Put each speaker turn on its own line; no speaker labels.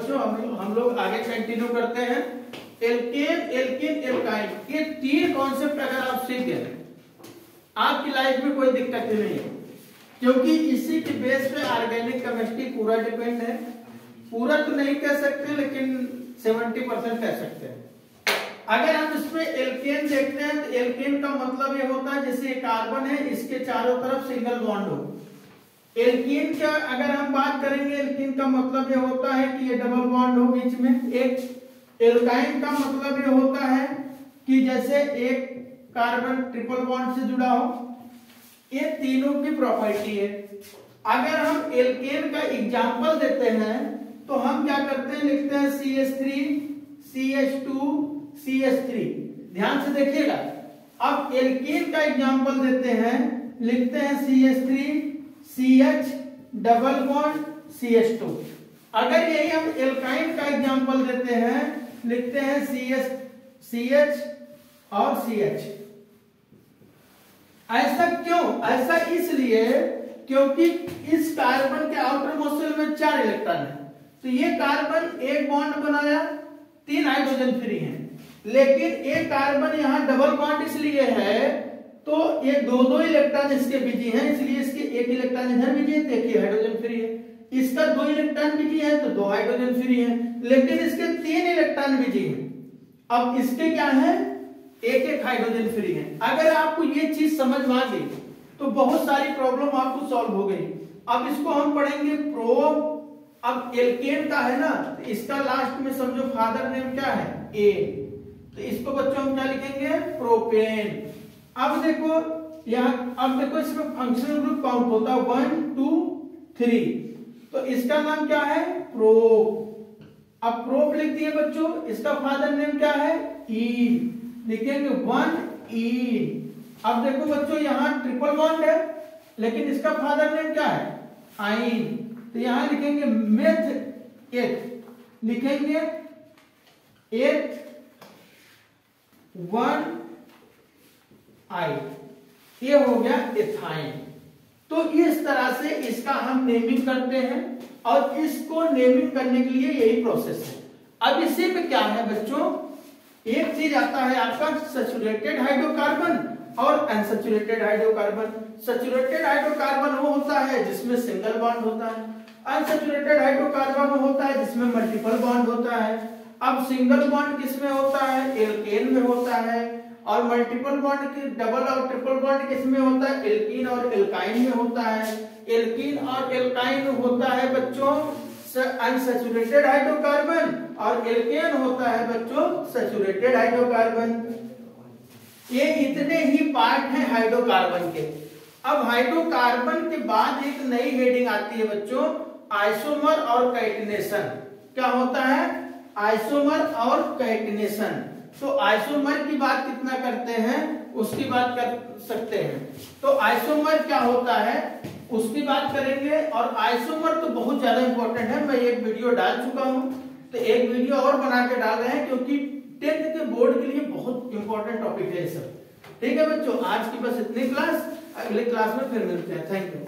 बच्चों हम लोग आगे कंटिन्यू करते हैं। एल्केन, एल्किन, एल्काइन, ये 3 कॉन्सेप्ट अगर आप सीख गए आपकी लाइफ में कोई दिक्कत ही नहीं है, क्योंकि इसी के बेस पे ऑर्गेनिक केमिस्ट्री पूरा डिपेंड है। पूरा तो नहीं कह सकते लेकिन 70% कह सकते हैं। अगर हम इसमें एल्केन देखते हैं तो एल्केन का मतलब ये होता है जैसे कार्बन है इसके चारों तरफ सिंगल बॉन्ड हो। एल्कीन का अगर हम बात करेंगे, एल्कीन का मतलब ये होता है कि ये डबल बॉन्ड हो बीच में एक। एल्काइन का मतलब ये होता है कि जैसे एक कार्बन ट्रिपल बॉन्ड से जुड़ा हो। ये तीनों की प्रॉपर्टी है। अगर हम एल्केन का एग्जांपल देते हैं तो हम क्या करते हैं, लिखते हैं CH3 CH2 CH3। ध्यान से देखिएगा। अब एल्केन का एग्जांपल देते हैं, लिखते हैं CH3 CH double bond CH2। अगर यही हम एल्काइन का एग्जांपल देते हैं, लिखते हैं CH और CH। ऐसा क्यों? ऐसा इसलिए क्योंकि इस कार्बन के आउटर मोस्ट शेल में 4 इलेक्ट्रॉन है, तो ये कार्बन एक बॉन्ड बनाया, 3 हाइड्रोजन फ्री हैं। लेकिन एक कार्बन यहाँ डबल बॉन्ड इसलिए है तो ये 2 इलेक्ट्रॉन इसके बिजी हैं, इसलिए इसके 1 इलेक्ट्रॉन इधर बिजी है तो 1 हाइड्रोजन फ्री है। इसका 2 इलेक्ट्रॉन बिजी है तो 2 हाइड्रोजन फ्री है, लेकिन इसके 3 इलेक्ट्रॉन बिजी है। अब इसके क्या है, 1 हाइड्रोजन फ्री है। अगर आपको ये चीज समझ में आ गई तो बहुत सारी प्रॉब्लम आपको सॉल्व हो गई। अब इसको हम पढ़ेंगे प्रोप। अब एल्केन का है ना, तो इसका लास्ट में समझो फादर नेम क्या है, ए, तो इसको बच्चों हम क्या लिखेंगे, प्रोपेन। अब देखो यहाँ, अब देखो इसमें फंक्शनल ग्रुप काउंट होता है 1 2 3, तो इसका नाम क्या है, प्रोप। अब प्रोप लिख दिए बच्चों, इसका फादर नेम क्या है, ई, लिखेंगे 1 ई। अब देखो बच्चों यहाँ ट्रिपल बॉन्ड है लेकिन इसका फादर नेम क्या है, आइन, तो यहां लिखेंगे मेथ 8, लिखेंगे 8 1 आई, ये हो गया एथाइन। तो इस तरह से इसका हम नेमिंग करते हैं और इसको नेमिंग करने के लिए यही प्रोसेस है। अब इसी में क्या है बच्चों, एक चीज आता है आपका सैचुरेटेड हाइड्रोकार्बन और अनसैचुरेटेड हाइड्रोकार्बन। सैचुरेटेड हाइड्रोकार्बन वो होता है जिसमें सिंगल बॉन्ड होता है, अनसैचुरेटेड हाइड्रोकार्बन वो होता है जिसमें मल्टीपल बॉन्ड होता है। अब सिंगल बॉन्ड किसमें होता है, एल्केन में होता है, और मल्टीपल बॉन्ड की डबल और ट्रिपल बॉन्ड किसमें होता है, एल्कीन और एल्काइन में होता है। एल्कीन और एल्काइन होता है बच्चों अनसैचुरेटेड हाइड्रोकार्बन और एल्केन होता है बच्चों सैचुरेटेड हाइड्रोकार्बन। ये इतने ही पार्ट हैं हाइड्रोकार्बन के। अब हाइड्रोकार्बन के बाद एक नई हेडिंग आती है बच्चों, आइसोमर और कैटिनेशन। क्या होता है, आइसोमर और कैटिनेशन। तो आइसोमर की बात कितना करते हैं उसकी बात कर सकते हैं, तो आइसोमर क्या होता है उसकी बात करेंगे। और आइसोमर तो बहुत ज्यादा इंपॉर्टेंट है, मैं एक वीडियो डाल चुका हूं, तो एक वीडियो और बना के डाल रहे हैं क्योंकि 10th के बोर्ड के लिए बहुत इंपॉर्टेंट टॉपिक है ये सब। ठीक है बच्चों, आज की बस इतनी क्लास, अगले क्लास में फिर मिलते हैं। Thank you.